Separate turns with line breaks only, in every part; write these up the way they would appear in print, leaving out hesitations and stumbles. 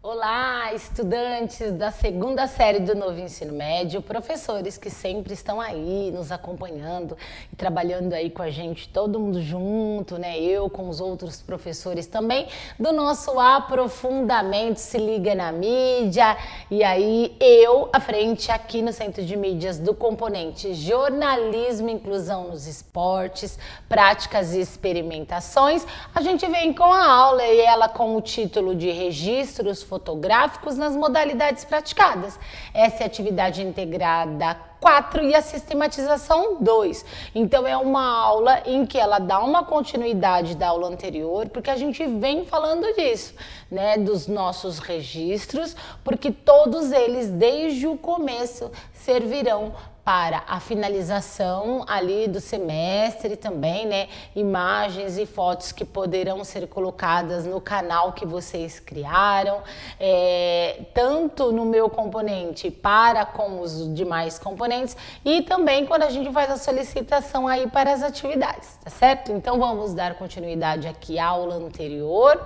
Olá, estudantes da segunda série do novo ensino médio, professores que sempre estão aí nos acompanhando e trabalhando aí com a gente, todo mundo junto, né? Eu com os outros professores também do nosso aprofundamento Se Liga na Mídia. E aí eu à frente aqui no Centro de Mídias do componente Jornalismo e Inclusão nos Esportes, Práticas e Experimentações. A gente vem com a aula e ela com o título de Registros Fotográficos nas modalidades praticadas. Essa é a atividade integrada 4 e a sistematização 2. Então é uma aula em que ela dá uma continuidade da aula anterior, porque a gente vem falando disso, né, dos nossos registros, porque todos eles desde o começo servirão para a finalização ali do semestre também, né? Imagens e fotos que poderão ser colocadas no canal que vocês criaram, tanto no meu componente para com os demais componentes e também quando a gente faz a solicitação aí para as atividades, tá certo? Então vamos dar continuidade aqui à aula anterior.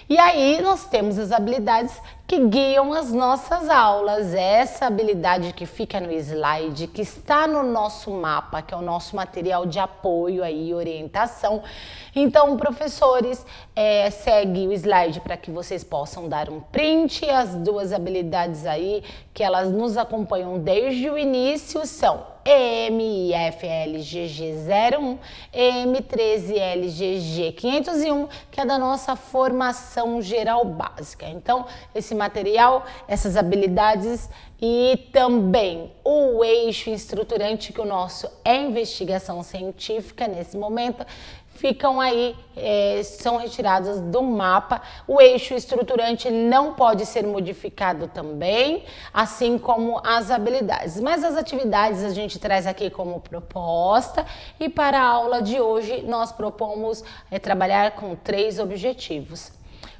E aí nós temos as habilidades que guiam as nossas aulas. Essa habilidade que fica no slide, que está no nosso mapa, que é o nosso material de apoio aí, orientação. Então, professores, segue o slide para que vocês possam dar um print. As duas habilidades aí que elas nos acompanham desde o início são EMIFLGG01, EM13LGG501, que é da nossa formação geral básica. Então, esse material, essas habilidades e também o eixo estruturante, que o nosso é investigação científica nesse momento, ficam aí, são retiradas do mapa. O eixo estruturante não pode ser modificado também, assim como as habilidades. Mas as atividades a gente traz aqui como proposta e para a aula de hoje nós propomos trabalhar com 3 objetivos.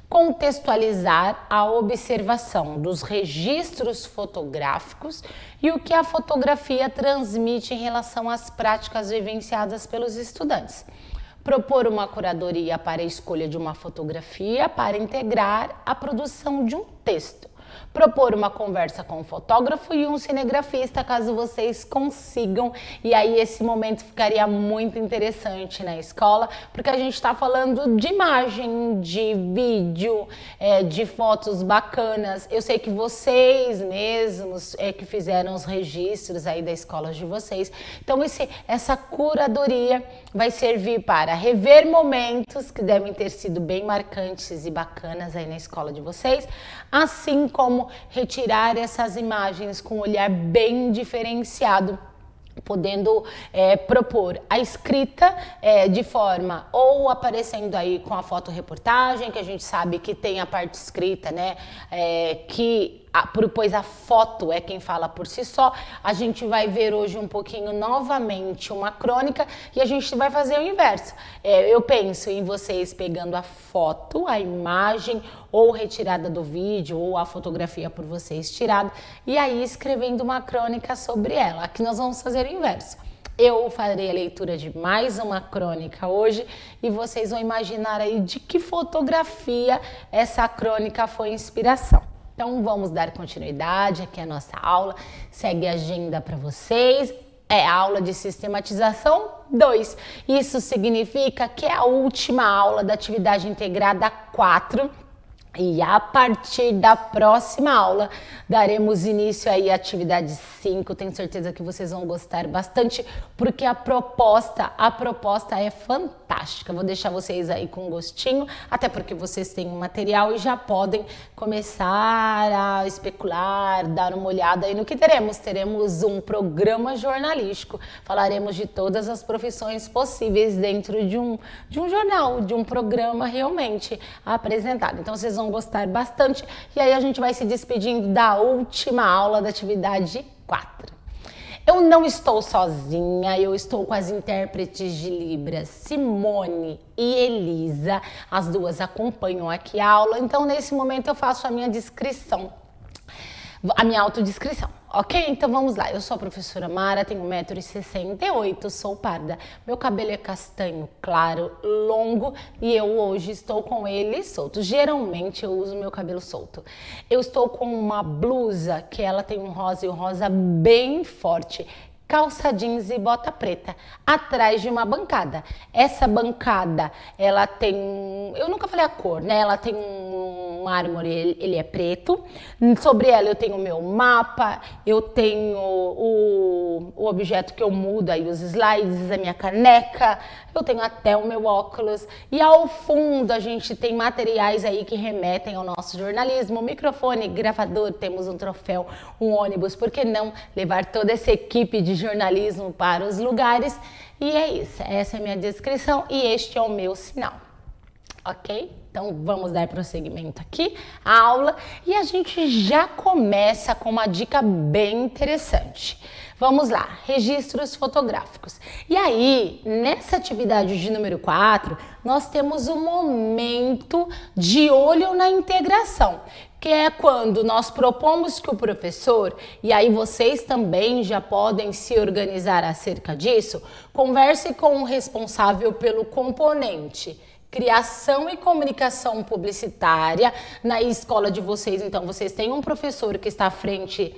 Contextualizar a observação dos registros fotográficos e o que a fotografia transmite em relação às práticas vivenciadas pelos estudantes. Propor uma curadoria para a escolha de uma fotografia para integrar a produção de um texto. Propor uma conversa com um fotógrafo e um cinegrafista, caso vocês consigam. E aí esse momento ficaria muito interessante na escola, porque a gente está falando de imagem, de vídeo, de fotos bacanas. Eu sei que vocês mesmos que fizeram os registros aí da escola de vocês. Então essa curadoria vai servir para rever momentos que devem ter sido bem marcantes e bacanas aí na escola de vocês, assim como retirar essas imagens com um olhar bem diferenciado, podendo propor a escrita de forma ou aparecendo aí com a fotoreportagem, que a gente sabe que tem a parte escrita, né, pois a foto é quem fala por si só. A gente vai ver hoje um pouquinho novamente uma crônica e a gente vai fazer o inverso. Eu penso em vocês pegando a foto, a imagem ou retirada do vídeo ou a fotografia por vocês tirada e aí escrevendo uma crônica sobre ela. Aqui nós vamos fazer o inverso. Eu farei a leitura de mais uma crônica hoje e vocês vão imaginar aí de que fotografia essa crônica foi inspiração. Então vamos dar continuidade aqui à nossa aula, segue a agenda para vocês, é a aula de sistematização 2. Isso significa que é a última aula da atividade integrada 4. E a partir da próxima aula, daremos início aí à atividade 5. Tenho certeza que vocês vão gostar bastante, porque a proposta é fantástica. Vou deixar vocês aí com gostinho, até porque vocês têm um material e já podem começar a especular, dar uma olhada aí no que teremos. Teremos um programa jornalístico. Falaremos de todas as profissões possíveis dentro de um jornal, de um programa realmente apresentado. Então vocês vão gostar bastante e aí a gente vai se despedindo da última aula da atividade 4. Eu não estou sozinha, eu estou com as intérpretes de Libras, Simone e Elisa. As duas acompanham aqui a aula, então nesse momento eu faço a minha descrição, a minha autodescrição. Ok? Então vamos lá. Eu sou a professora Mara, tenho 1,68 m, sou parda. Meu cabelo é castanho claro, longo e eu hoje estou com ele solto. Geralmente eu uso meu cabelo solto. Eu estou com uma blusa que ela tem um rosa e um rosa bem forte. Calça jeans e bota preta, atrás de uma bancada. Essa bancada, ela tem, eu nunca falei a cor, né? Ela tem um mármore, ele é preto. Sobre ela eu tenho o meu mapa, eu tenho o objeto que eu mudo aí, os slides, a minha caneca, eu tenho até o meu óculos. E ao fundo a gente tem materiais aí que remetem ao nosso jornalismo, microfone, gravador, temos um troféu, um ônibus, por que não levar toda essa equipe de jornalismo para os lugares? E é isso, essa é a minha descrição e este é o meu sinal, ok? Então vamos dar prosseguimento aqui à aula e a gente já começa com uma dica bem interessante. Vamos lá, registros fotográficos. E aí, nessa atividade de número 4, nós temos um momento de olho na integração, que é quando nós propomos que o professor, e aí vocês também já podem se organizar acerca disso, converse com o responsável pelo componente criação e comunicação publicitária na escola de vocês. Então, vocês têm um professor que está à frente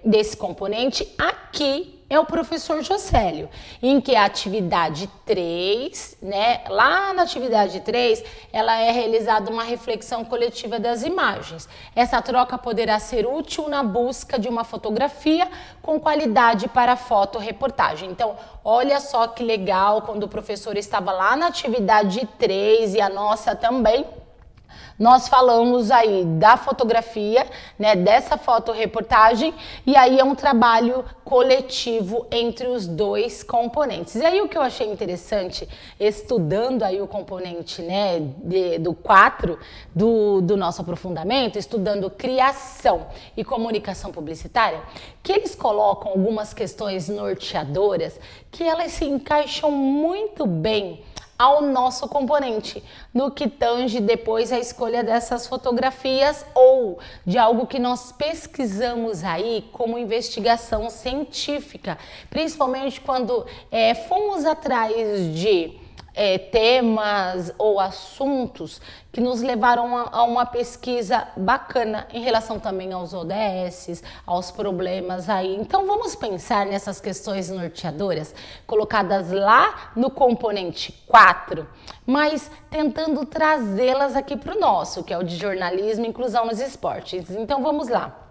desse componente. Aqui é o professor Jocélio, em que a atividade 3, né, lá na atividade 3, ela é realizada uma reflexão coletiva das imagens. Essa troca poderá ser útil na busca de uma fotografia com qualidade para fotoreportagem. Então, olha só que legal, quando o professor estava lá na atividade 3 e a nossa também, nós falamos aí da fotografia, né, dessa fotoreportagem, e aí é um trabalho coletivo entre os dois componentes. E aí o que eu achei interessante, estudando aí o componente, né, do 4 do nosso aprofundamento, estudando criação e comunicação publicitária, que eles colocam algumas questões norteadoras que elas se encaixam muito bem ao nosso componente, no que tange depois a escolha dessas fotografias ou de algo que nós pesquisamos aí como investigação científica, principalmente quando fomos atrás de temas ou assuntos que nos levaram a uma pesquisa bacana em relação também aos ODSs, aos problemas aí. Então vamos pensar nessas questões norteadoras colocadas lá no componente 4, mas tentando trazê-las aqui para o nosso, que é o de jornalismo e inclusão nos esportes. Então vamos lá.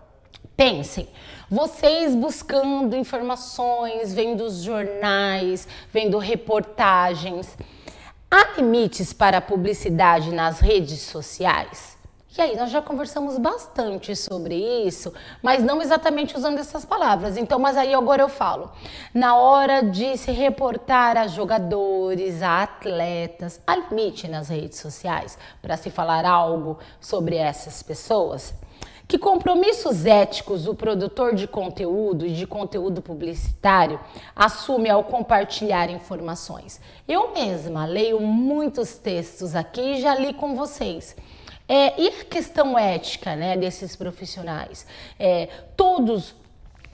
Pensem, vocês buscando informações, vendo jornais, vendo reportagens, há limites para a publicidade nas redes sociais? E aí, nós já conversamos bastante sobre isso, mas não exatamente usando essas palavras. Então, mas aí agora eu falo. Na hora de se reportar a jogadores, a atletas, há limite nas redes sociais para se falar algo sobre essas pessoas? Que compromissos éticos o produtor de conteúdo e de conteúdo publicitário assume ao compartilhar informações? Eu mesma leio muitos textos aqui e já li com vocês. E a questão ética, né, desses profissionais? Todos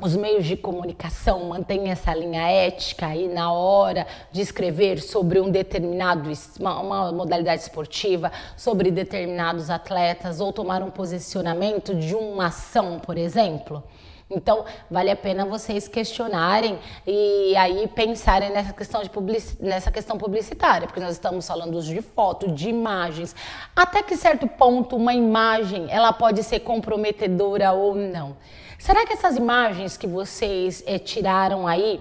os meios de comunicação mantêm essa linha ética aí na hora de escrever sobre um determinado, uma modalidade esportiva, sobre determinados atletas ou tomar um posicionamento de uma ação, por exemplo? Então, vale a pena vocês questionarem e aí pensarem nessa questão publicitária, porque nós estamos falando de foto, de imagens. Até que certo ponto uma imagem ela pode ser comprometedora ou não. Será que essas imagens que vocês tiraram aí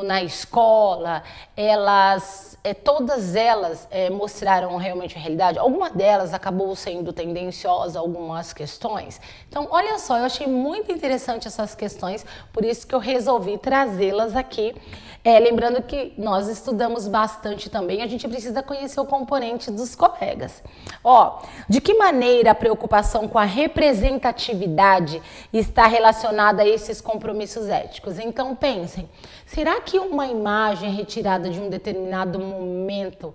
na escola, todas elas mostraram realmente a realidade? Alguma delas acabou sendo tendenciosa, algumas questões? Então, olha só, eu achei muito interessante essas questões, por isso que eu resolvi trazê-las aqui. Lembrando que nós estudamos bastante também, a gente precisa conhecer o componente dos colegas. De que maneira a preocupação com a representatividade está relacionada a esses compromissos éticos? Então, pensem, será que uma imagem retirada de um determinado momento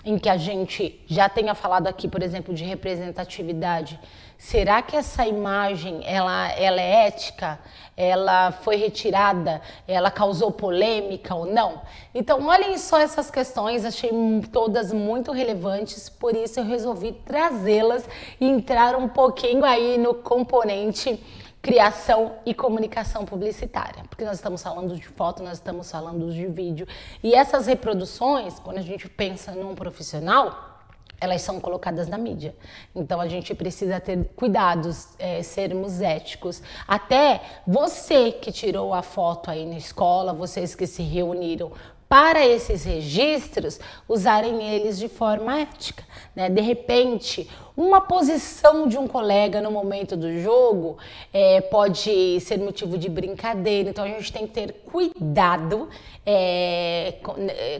em que a gente já tenha falado aqui, por exemplo, de representatividade, será que essa imagem, ela é ética? Ela foi retirada? Ela causou polêmica ou não? Então, olhem só essas questões, achei todas muito relevantes, por isso eu resolvi trazê-las e entrar um pouquinho aí no componente criação e comunicação publicitária, porque nós estamos falando de foto, nós estamos falando de vídeo, e essas reproduções, quando a gente pensa num profissional, elas são colocadas na mídia. Então a gente precisa ter cuidados, sermos éticos. Até você que tirou a foto aí na escola, vocês que se reuniram para esses registros, usarem eles de forma ética, né? De repente, uma posição de um colega no momento do jogo pode ser motivo de brincadeira, então a gente tem que ter cuidado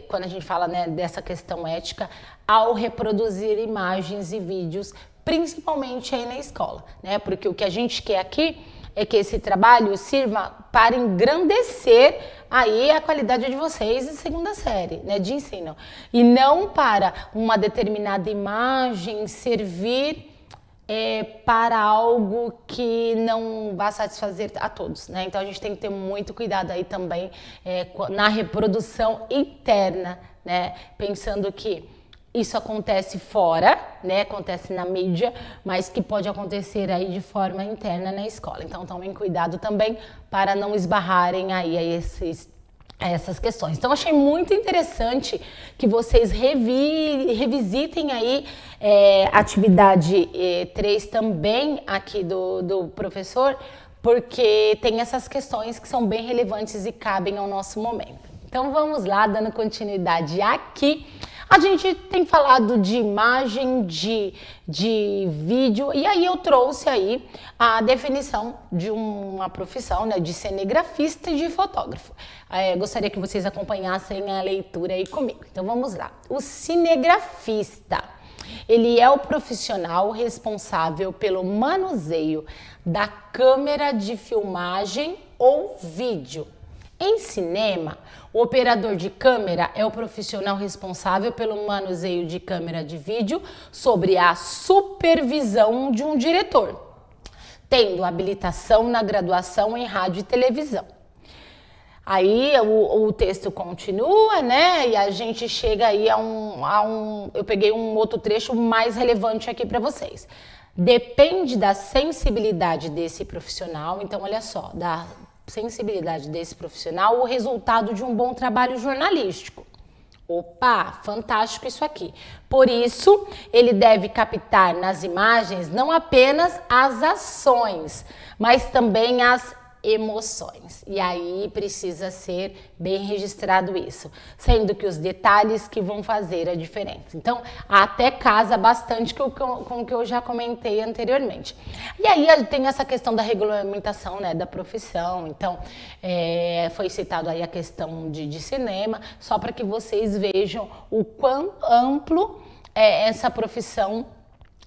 quando a gente fala, né, dessa questão ética ao reproduzir imagens e vídeos, principalmente aí na escola, né? Porque o que a gente quer aqui é que esse trabalho sirva para engrandecer aí a qualidade de vocês de segunda série, né, de ensino. E não para uma determinada imagem servir para algo que não vai satisfazer a todos, né? Então a gente tem que ter muito cuidado aí também na reprodução interna, né? Pensando que isso acontece fora, né? Acontece na mídia, mas que pode acontecer aí de forma interna na escola. Então tomem cuidado também para não esbarrarem aí a essas questões. Então achei muito interessante que vocês revisitem aí atividade 3 também aqui do professor, porque tem essas questões que são bem relevantes e cabem ao nosso momento. Então vamos lá, dando continuidade aqui. A gente tem falado de imagem, de vídeo, e aí eu trouxe aí a definição de uma profissão, né, de cinegrafista e de fotógrafo. Gostaria que vocês acompanhassem a leitura aí comigo. Então vamos lá. O cinegrafista, ele é o profissional responsável pelo manuseio da câmera de filmagem ou vídeo. Em cinema, o operador de câmera é o profissional responsável pelo manuseio de câmera de vídeo sobre a supervisão de um diretor, tendo habilitação na graduação em rádio e televisão. Aí o texto continua, né? E a gente chega aí eu peguei um outro trecho mais relevante aqui para vocês. Depende da sensibilidade desse profissional, então olha só, da sensibilidade desse profissional, o resultado de um bom trabalho jornalístico. Opa, fantástico isso aqui. Por isso, ele deve captar nas imagens não apenas as ações, mas também as emoções. E aí precisa ser bem registrado isso, sendo que os detalhes que vão fazer a diferença. Então, até casa bastante com o que eu já comentei anteriormente. E aí tem essa questão da regulamentação, né, da profissão. Então, foi citado aí a questão de cinema, só para que vocês vejam o quão amplo essa profissão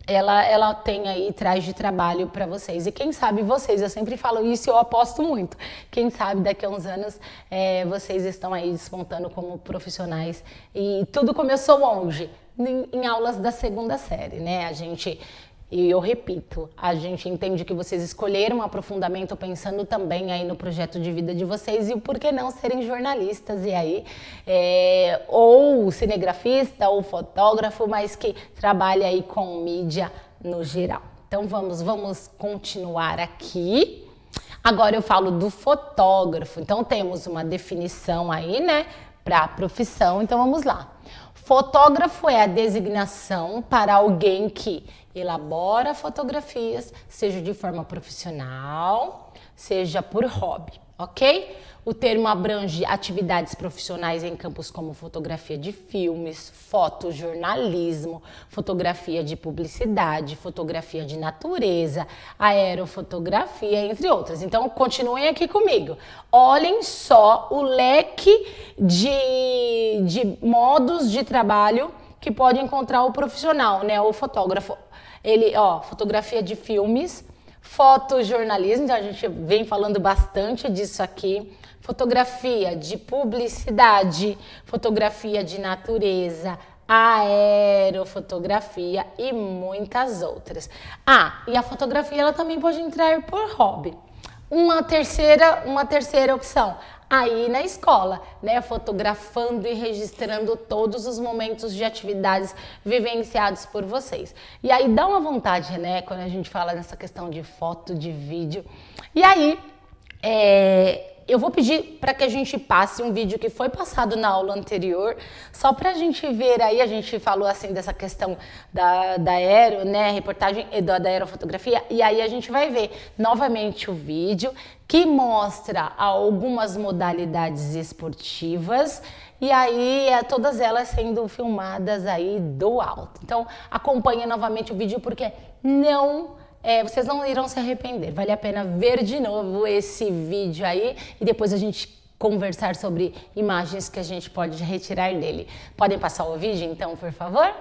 ela tem aí, traz de trabalho para vocês. E quem sabe vocês, eu sempre falo isso e eu aposto muito, quem sabe daqui a uns anos vocês estão aí despontando como profissionais. E tudo começou onde? Em aulas da segunda série, né? E eu repito, a gente entende que vocês escolheram um aprofundamento pensando também aí no projeto de vida de vocês e o porquê não serem jornalistas e aí, ou cinegrafista ou fotógrafo, mas que trabalha aí com mídia no geral. Então vamos continuar aqui. Agora eu falo do fotógrafo, então temos uma definição aí, né, para a profissão, então vamos lá. Fotógrafo é a designação para alguém que elabora fotografias, seja de forma profissional, seja por hobby, ok? O termo abrange atividades profissionais em campos como fotografia de filmes, fotojornalismo, fotografia de publicidade, fotografia de natureza, aerofotografia, entre outras. Então, continuem aqui comigo. Olhem só o leque de modos de trabalho que pode encontrar o profissional, né? O fotógrafo. Fotografia de filmes, fotojornalismo, então a gente vem falando bastante disso aqui, fotografia de publicidade, fotografia de natureza, aerofotografia e muitas outras. Ah, e a fotografia ela também pode entrar por hobby. Uma terceira opção, aí na escola, né, fotografando e registrando todos os momentos de atividades vivenciados por vocês. E aí dá uma vontade, né, quando a gente fala nessa questão de foto, de vídeo. E aí, eu vou pedir para que a gente passe um vídeo que foi passado na aula anterior, só para a gente ver aí, a gente falou assim dessa questão da aero, né, reportagem da aerofotografia, e aí a gente vai ver novamente o vídeo que mostra algumas modalidades esportivas, e aí todas elas sendo filmadas aí do alto. Então acompanhe novamente o vídeo porque vocês não irão se arrepender. Vale a pena ver de novo esse vídeo aí e depois a gente conversar sobre imagens que a gente pode retirar dele. Podem passar o vídeo então, por favor?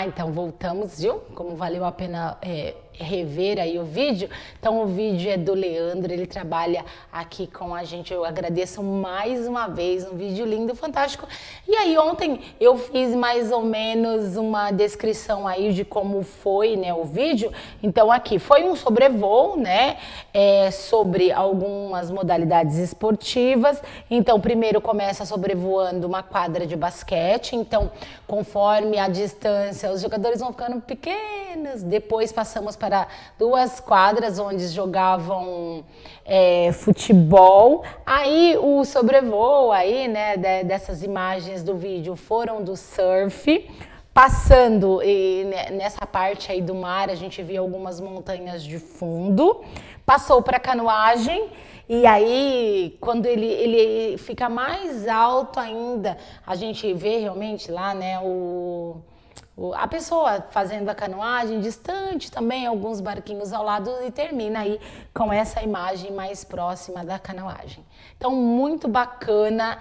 Então voltamos, viu? Como valeu a pena rever aí o vídeo. Então o vídeo é do Leandro, ele trabalha aqui com a gente. Eu agradeço mais uma vez, um vídeo lindo, fantástico. E aí ontem eu fiz mais ou menos uma descrição aí de como foi, né, o vídeo. Então aqui foi um sobrevoo, né, sobre algumas modalidades esportivas. Então primeiro começa sobrevoando uma quadra de basquete. Então conforme a distância, os jogadores vão ficando pequenos. Depois passamos para 2 quadras onde jogavam futebol. Aí o sobrevoo aí, né, dessas imagens do vídeo foram do surf. Passando nessa parte aí do mar, a gente via algumas montanhas de fundo. Passou para canoagem. E aí, quando ele fica mais alto ainda, a gente vê realmente lá, né, a pessoa fazendo a canoagem, distante também, alguns barquinhos ao lado, e termina aí com essa imagem mais próxima da canoagem. Então, muito bacana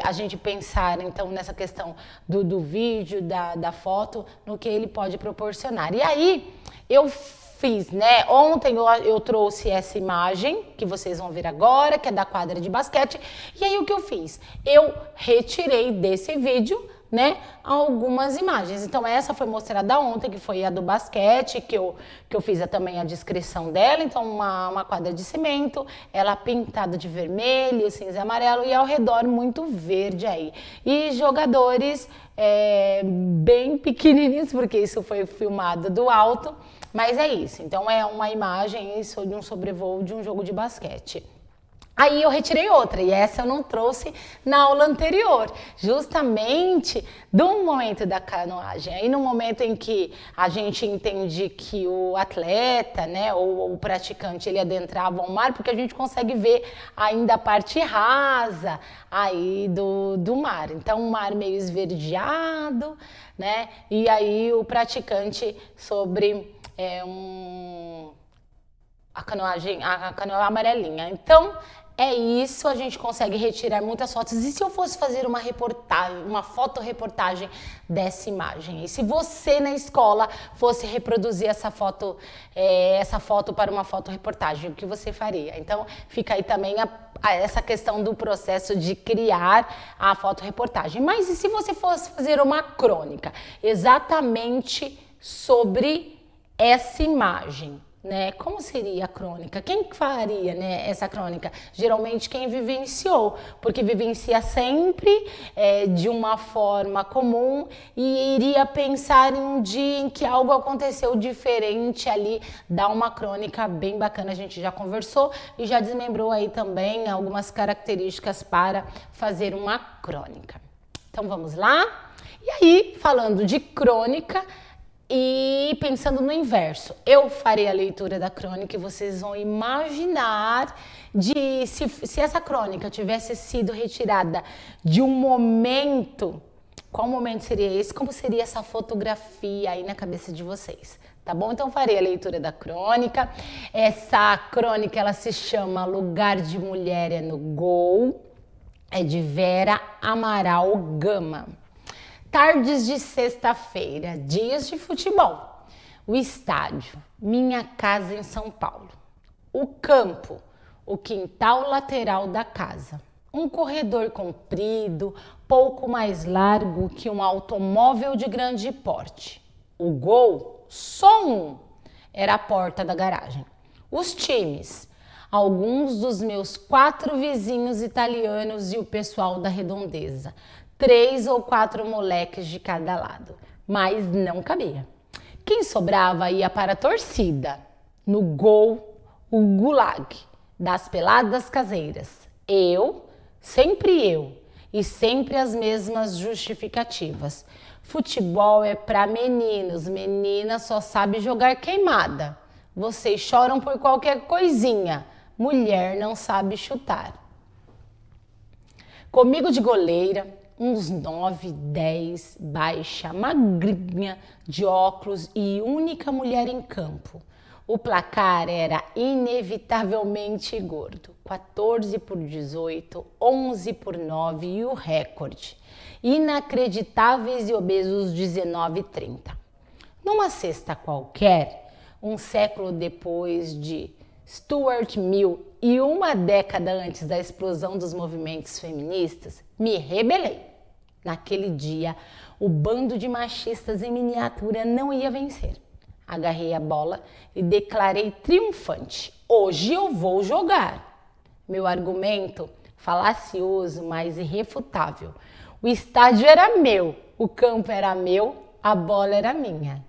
a gente pensar então nessa questão do vídeo, da foto, no que ele pode proporcionar. E aí, eu fiz, né? Ontem eu trouxe essa imagem que vocês vão ver agora, que é da quadra de basquete. E aí o que eu fiz? Eu retirei desse vídeo, né, algumas imagens. Então essa foi mostrada ontem, que foi a do basquete, que eu fiz também a descrição dela. Então uma quadra de cimento, ela pintada de vermelho, cinza e amarelo, e ao redor muito verde aí. E jogadores bem pequenininhos, porque isso foi filmado do alto, mas é isso. Então é uma imagem isso de um sobrevoo de um jogo de basquete. Aí eu retirei outra, e essa eu não trouxe na aula anterior, justamente do momento da canoagem. Aí no momento em que a gente entende que o atleta, né, ou o praticante, ele adentrava o mar, porque a gente consegue ver ainda a parte rasa aí do mar. Então, um mar meio esverdeado, né, e aí o praticante sobre a canoa amarelinha. Então, é isso, a gente consegue retirar muitas fotos. E se eu fosse fazer uma reportagem, uma fotoreportagem dessa imagem? E se você na escola fosse reproduzir essa foto para uma fotoreportagem, o que você faria? Então, fica aí também essa questão do processo de criar a fotoreportagem. Mas e se você fosse fazer uma crônica exatamente sobre essa imagem? Né? Como seria a crônica? Quem faria, né, essa crônica? Geralmente quem vivenciou, porque vivencia sempre de uma forma comum e iria pensar em um dia em que algo aconteceu diferente ali, dá uma crônica bem bacana. A gente já conversou e já desmembrou aí também algumas características para fazer uma crônica. Então vamos lá? E aí, falando de crônica, e pensando no inverso, eu farei a leitura da crônica e vocês vão imaginar se essa crônica tivesse sido retirada de um momento, qual momento seria esse? Como seria essa fotografia aí na cabeça de vocês? Tá bom? Então farei a leitura da crônica. Essa crônica, ela se chama Lugar de Mulher é no Gol, é de Vera Amaral Gama. Tardes de sexta-feira, dias de futebol, o estádio, minha casa em São Paulo, o campo, o quintal lateral da casa, um corredor comprido, pouco mais largo que um automóvel de grande porte. O gol, só um, era a porta da garagem. Os times, alguns dos meus 4 vizinhos italianos e o pessoal da redondeza. 3 ou 4 moleques de cada lado, mas não cabia. Quem sobrava ia para a torcida. No gol, o gulag das peladas caseiras. Sempre eu, e sempre as mesmas justificativas. Futebol é para meninos, menina só sabe jogar queimada. Vocês choram por qualquer coisinha, mulher não sabe chutar. Comigo de goleira, uns 9, 10, baixa, magrinha, de óculos e única mulher em campo. O placar era inevitavelmente gordo, 14-18, 11-9 e o recorde, inacreditáveis e obesos 19-30. Numa sexta qualquer, um século depois de Stuart Mill e uma década antes da explosão dos movimentos feministas, me rebelei. Naquele dia, o bando de machistas em miniatura não ia vencer. Agarrei a bola e declarei triunfante: hoje eu vou jogar. Meu argumento, falacioso, mas irrefutável. O estádio era meu, o campo era meu, a bola era minha.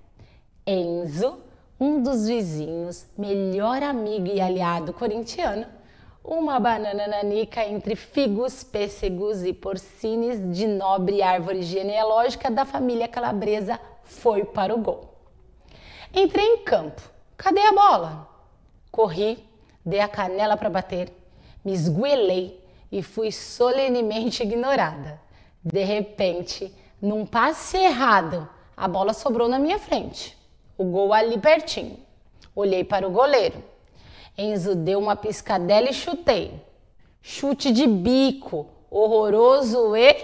Enzo, um dos vizinhos, melhor amigo e aliado corintiano, uma banana nanica entre figos, pêssegos e porcines de nobre árvore genealógica da família calabresa, foi para o gol. Entrei em campo. Cadê a bola? Corri, dei a canela para bater, me esguelei e fui solenemente ignorada. De repente, num passe errado, a bola sobrou na minha frente. O gol ali pertinho. Olhei para o goleiro. Enzo deu uma piscadela e chutei. Chute de bico, horroroso e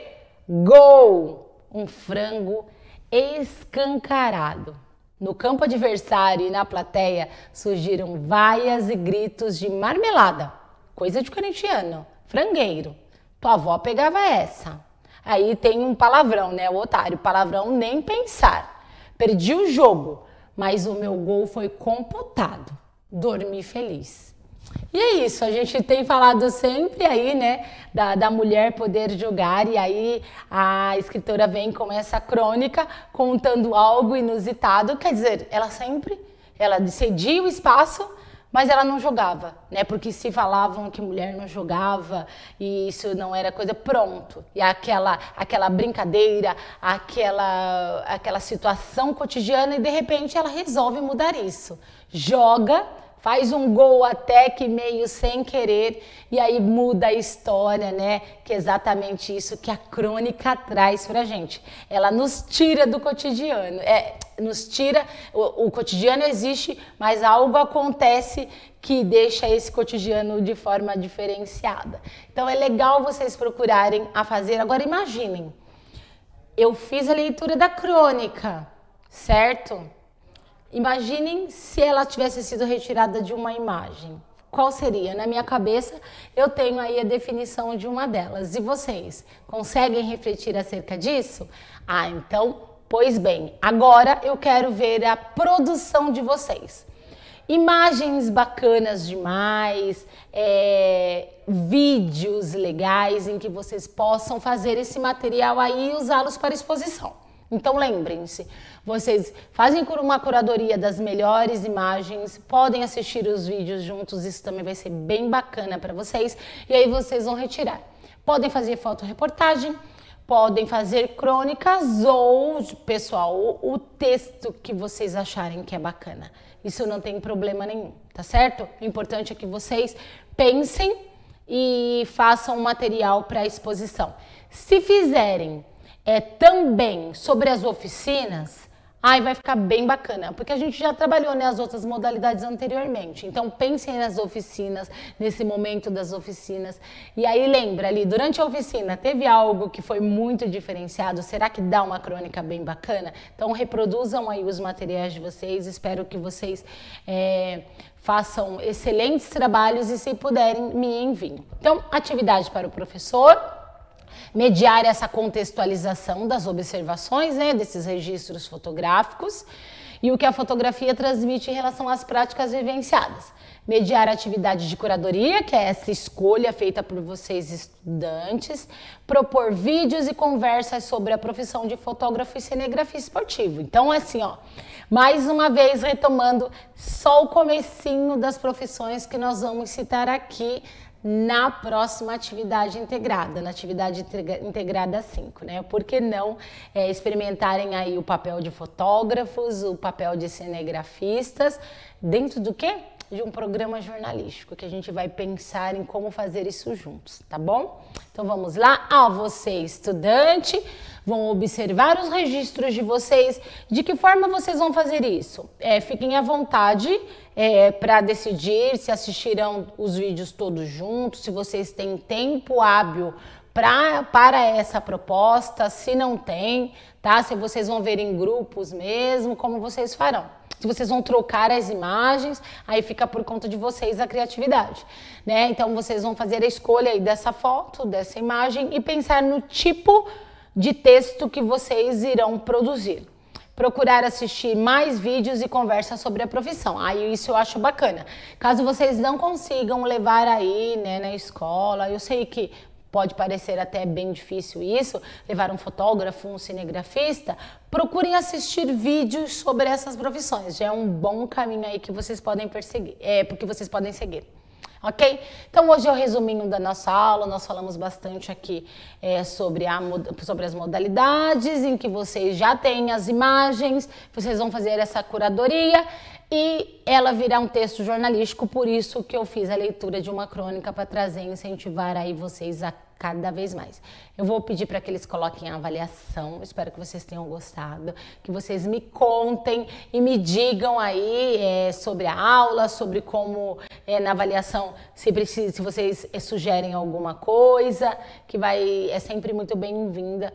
gol! Um frango escancarado. No campo adversário e na plateia surgiram vaias e gritos de marmelada. Coisa de corintiano, frangueiro. Tua avó pegava essa. Aí tem um palavrão, né, o otário? Palavrão nem pensar. Perdi o jogo, mas o meu gol foi computado. Dormi feliz. E é isso, a gente tem falado sempre aí, né, da mulher poder jogar, e aí a escritora vem com essa crônica contando algo inusitado, quer dizer, ela cedia o espaço, mas ela não jogava, né? Porque se falavam que mulher não jogava e isso não era coisa, pronto. E aquela brincadeira, aquela situação cotidiana, e de repente ela resolve mudar isso. Joga, faz um gol até que meio sem querer, e aí muda a história, né? Que é exatamente isso que a crônica traz pra gente. Ela nos tira do cotidiano, nos tira, o cotidiano existe, mas algo acontece que deixa esse cotidiano de forma diferenciada. Então é legal vocês procurarem a fazer. Agora imaginem, eu fiz a leitura da crônica, certo? Imaginem se ela tivesse sido retirada de uma imagem. Qual seria? Na minha cabeça, eu tenho aí a definição de uma delas. E vocês conseguem refletir acerca disso? Ah, então, pois bem, agora eu quero ver a produção de vocês. Imagens bacanas demais, vídeos legais em que vocês possam fazer esse material aí e usá-los para exposição. Então lembrem-se, vocês fazem uma curadoria das melhores imagens, podem assistir os vídeos juntos, isso também vai ser bem bacana para vocês, e aí vocês vão retirar. Podem fazer fotoreportagem, podem fazer crônicas ou, pessoal, o texto que vocês acharem que é bacana. Isso não tem problema nenhum, tá certo? O importante é que vocês pensem e façam um material para exposição. Se fizerem também sobre as oficinas, aí vai ficar bem bacana, porque a gente já trabalhou nas outras modalidades anteriormente. Então pensem nas oficinas, nesse momento das oficinas. E aí lembra ali, durante a oficina, teve algo que foi muito diferenciado? Será que dá uma crônica bem bacana? Então reproduzam aí os materiais de vocês, espero que vocês façam excelentes trabalhos e se puderem me enviem. Então, atividade para o professor. Mediar essa contextualização das observações, né, desses registros fotográficos e o que a fotografia transmite em relação às práticas vivenciadas. Mediar a atividade de curadoria, que é essa escolha feita por vocês estudantes. Propor vídeos e conversas sobre a profissão de fotógrafo e cinegrafista esportivo. Então, assim, ó, mais uma vez retomando só o comecinho das profissões que nós vamos citar aqui na próxima atividade integrada, na atividade integrada 5, né? Por que não experimentarem aí o papel de fotógrafos, o papel de cinegrafistas, dentro do quê? De um programa jornalístico, que a gente vai pensar em como fazer isso juntos, tá bom? Então vamos lá, você estudante, vão observar os registros de vocês. De que forma vocês vão fazer isso? Fiquem à vontade para decidir se assistirão os vídeos todos juntos, se vocês têm tempo hábil para essa proposta, se não tem, tá? Se vocês vão ver em grupos mesmo, como vocês farão. Se vocês vão trocar as imagens, aí fica por conta de vocês a criatividade, né? Então vocês vão fazer a escolha aí dessa foto, dessa imagem e pensar no tipo de texto que vocês irão produzir. Procurar assistir mais vídeos e conversas sobre a profissão. Aí isso eu acho bacana. Caso vocês não consigam levar aí, né, na escola, eu sei que pode parecer até bem difícil isso, levar um fotógrafo, um cinegrafista, procurem assistir vídeos sobre essas profissões. Já é um bom caminho aí que vocês podem perseguir, porque vocês podem seguir. Ok? Então hoje é o resuminho da nossa aula, nós falamos bastante aqui sobre as modalidades, em que vocês já têm as imagens, vocês vão fazer essa curadoria e ela virá um texto jornalístico, por isso que eu fiz a leitura de uma crônica para trazer e incentivar aí vocês a cada vez mais. Eu vou pedir para que eles coloquem a avaliação, espero que vocês tenham gostado, que vocês me contem e me digam aí sobre a aula, sobre como na avaliação, se vocês sugerem alguma coisa, que é sempre muito bem-vinda,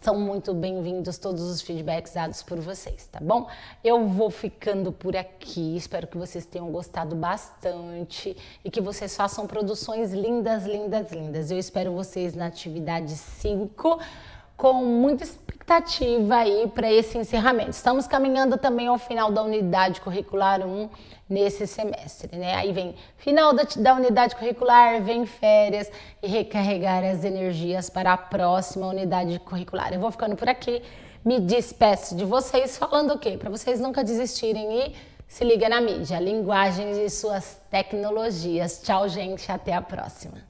são muito bem-vindos todos os feedbacks dados por vocês, tá bom? Eu vou ficando por aqui, espero que vocês tenham gostado bastante e que vocês façam produções lindas, lindas, lindas. Eu espero vocês na atividade 5 com muita expectativa aí para esse encerramento. Estamos caminhando também ao final da unidade curricular 1 nesse semestre, né? Aí vem final da unidade curricular, vem férias e recarregar as energias para a próxima unidade curricular. Eu vou ficando por aqui, me despeço de vocês falando o quê? Para vocês nunca desistirem e Se liga na mídia, linguagens e suas tecnologias. Tchau, gente, até a próxima.